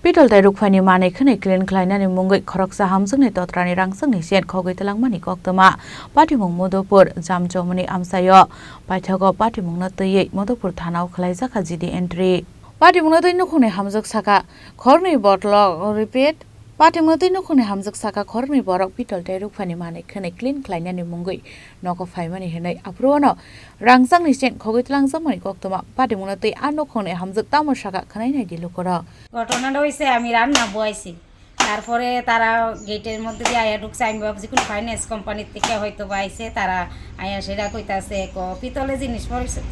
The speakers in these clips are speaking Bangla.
Pital tai Rukphai mane khwnwi Khlainani Mungwi Khoroksa Hamjwk Totrani Rangchakni sen Khogwi Twlangjakmani Koktwma Patimung Madhupur Jamchowmuhani Amchaio Paithago Patimung na twiwi Madhupur Thanao Khlaijakha GD entry Patimung na twi nukhungni Hamjwk saka Khwnwi botlog repeat Patimung na twi nukhungni Hamjwk saka Khwnwi borok Pital tai Rukphai mane khwnwi Khlainani Mungwi Khoroksa hinai apruano Rangchakni sen Khogwi Twlangjakmani Koktwma Patimung na twi nukhungni Hamjwk tamo saka Khlainani dilukora ঘটনাটা হইছে আমি রান্না বইছি তারপরে তারা গেটের মধ্যে দিয়ে আয়া ঢুকছে আমি ভাবছি কোন ফাইন্যান্স কোম্পানির থেকে হয়তো আইছে তারা আয়া সেটা কইতাছে পিতলের জিনিস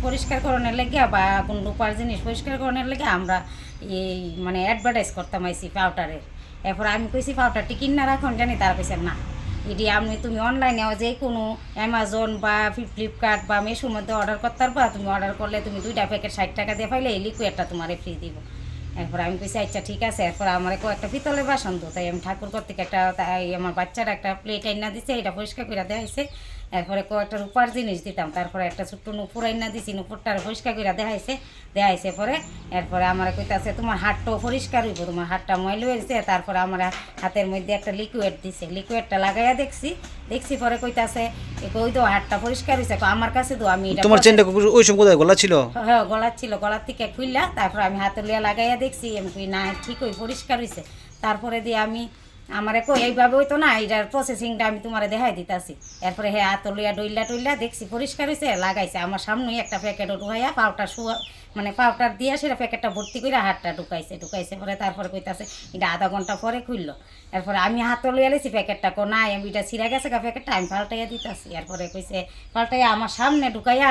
পরিষ্কার করানোর লাগি বা কোন রূপার জিনিস পরিষ্কার করানোর লাগি আমরা এই মানে অ্যাডভার্টাইজ করতাম আইছি পাউডারের এরপর আমি কইছি পাউডারটি কিনা রাখুন জানি তারা কইছে না এটি আমি তুমি অনলাইনে যে কোনো অ্যামাজন বা ফ্লিপকার্ট বা মেশোর মধ্যে অর্ডার করতে পারবা তুমি অর্ডার করলে তুমি 2টা প্যাকেট 60 টাকা দিয়ে পাইলে এই লিকুইডটা তোমারে ফ্রি দিব এরপর আমি কইছি আচ্ছা ঠিক আছে এরপর আমার একটা পিতলের বাসন তো তাই আমি ঠাকুর কর্তৃক একটা আমার বাচ্চার একটা প্লেট আইনা দিছে এটা পরিষ্কার করে দেওয়া হয়েছে এরপরে কয়েকটা রূপার জিনিস দিতাম তারপরে একটা ছোট্ট নুপুর আইনা দিছি নুপুরটার পরিষ্কার করে দেওয়া হয়েছে পরে এরপরে আমার কইতাছে তোমার হাতটাও পরিষ্কার হইব তোমার হাতটা ময়লা হয়েছে তারপরে আমার হাতের মধ্যে একটা লিকুইড দিছে লিকুইডটা লাগাইয়া দেখছি পরে কইতাছে ওই তো হাতটা পরিষ্কার হয়েছে আমার কাছে তো আমি তোমার চেনটা ওই সময় কোথায় গলা ছিল হ্যাঁ গলা ছিল গলার থেকে খুললা তারপর আমি হাতে লিয়া লাগাইয়া দেখছি আমি কই না ঠিক ওই পরিষ্কার হয়েছে তারপরে দিয়ে আমি আমারে কই এইভাবে হইতো না এটার প্রসেসিংটা আমি তোমারে দেখাই দিতাছি এরপরে হ্যাঁ হাত লিয়া ডইলা দেখছি পরিষ্কার হয়েছে লাগাইছে আমার সামনেই একটা প্যাকেট ঢুকাইয়া পাউডার মানে পাউডার দিয়া সেটা প্যাকেটটা ভর্তি করে হাতটা ঢুকাইছে পরে তারপরে কইতাছে এটা আধা ঘন্টা পরে খুললো এরপরে আমি হাত লিয়া লেছি প্যাকেটটা কো না আমি এটা ছিঁড়া গেছে প্যাকেটটা আমি পাল্টাইয়া দিতাছি এরপরে কইছে পাল্টাইয়া আমার সামনে ঢুকাইয়া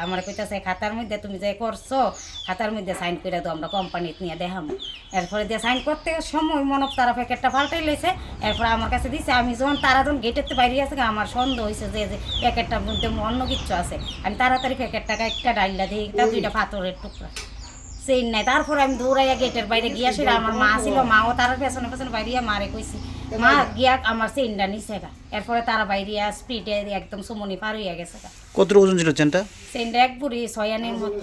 আমার কইতাছে খাতার মধ্যে তুমি যে করছো খাতার মধ্যে সাইন করে দাও আমরা কোম্পানিতে নিয়ে দেখাবো এরপরে দিয়ে সাইন করতে সময় মনে তারা প্যাকেটটা পাল্টাই লইছে এরপরে আমার কাছে দিছে আমি যখন তারা যখন গেটের তো বাইরে আছে আমার সন্দেহ হয়েছে যে প্যাকেটটার মধ্যে অন্য কিছু আছে আমি তাড়াতাড়ি প্যাকেটটাকে একটা ডাইলা দিই 2টা পাথরের টুকরা সেই নাই তারপরে আমি দৌড়াইয়া গেটের বাইরে গিয়া সেটা আমার মা ছিল মাও তার পেছনে বাইরিয়া মারে কইছি মা গিয়া আমার চেনটা নিছে গা এরপরে তারা বাইরিয়া স্পিডে একদম সুমনি পার হইয়া গেছে গা কত ওজন ছিল চেনটা 1 বুড়ি 6 আনের মতো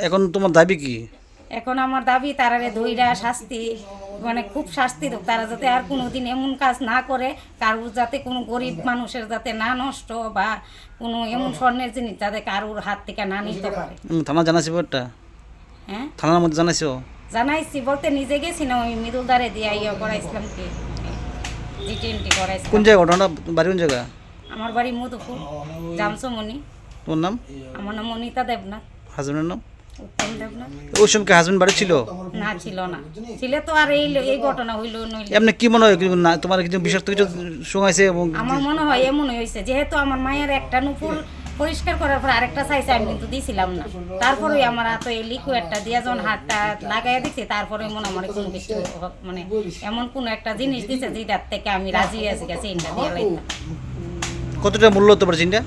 এখন তোমার দাবি কি এখন আমার দাবি তারারে ধইরা শাস্তি মানে খুব শাস্তি দেব তারা যাতে আর কোনোদিন এমন কাজ না করে কারোর যাতে কোনো গরিব মানুষের যাতে না নষ্ট বা কোনো এমন স্বর্ণের জিনিস যাতে কারোর হাত থেকে না নিতে পারে থানা জানাইছি বড়টা হ্যাঁ থানার মধ্যে জানাইছি বলতে নিজে গেছি না ওই মৃদুলদারে দিয়া করাইছিলাম কি জিটেনটি করাইছিলাম কোন জায়গা ঘটনা বাড়ি কোন জায়গা আমার বাড়ি মধুপুর জামচৌমুহনি তোমার নাম আমার নাম অনিতা দেবনাথ হাজবেন্ডের নাম উত্তম দেবনাথ ওই সময় কি হাজবেন্ড বাড়ি ছিল না ছিল না ছিল তো আর এই ঘটনা হইল নইলে এমনি কি মনে হয় না তোমার কিছু বিষাক্ত কিছু শোনাইছে এবং আমার মনে হয় এমনই হয়েছে যেহেতু আমার মায়ের একটা নুপুর পরিষ্কার করার পর আরেকটা চাইছে আমি কিন্তু দিছিলাম না তারপরে আমার হাতে এই লিকুইডটা দিয়ে যখন হাতটা লাগাইয়া দিচ্ছি তারপরে মনে আমার কোনো কিছু মানে এমন কোনো একটা জিনিস দিছে যেটার থেকে আমি রাজি আছি চেনটা দিয়ে লাইতাম কতটা মূল্য তোমার চেনটা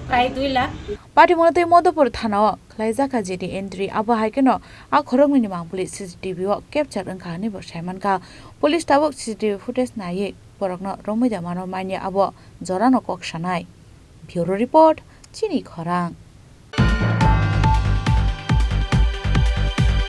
প্রায় 2 lakh Patimung na twi Madhupur Thanao Khlaijakha GD entry abo haikeno Khorangni mangpuli CCTV o capture angkhani bo saimanka police tabok CCTV footage nai porokno romida mano maini abo jorano kok sanai bureau report Chini Khorang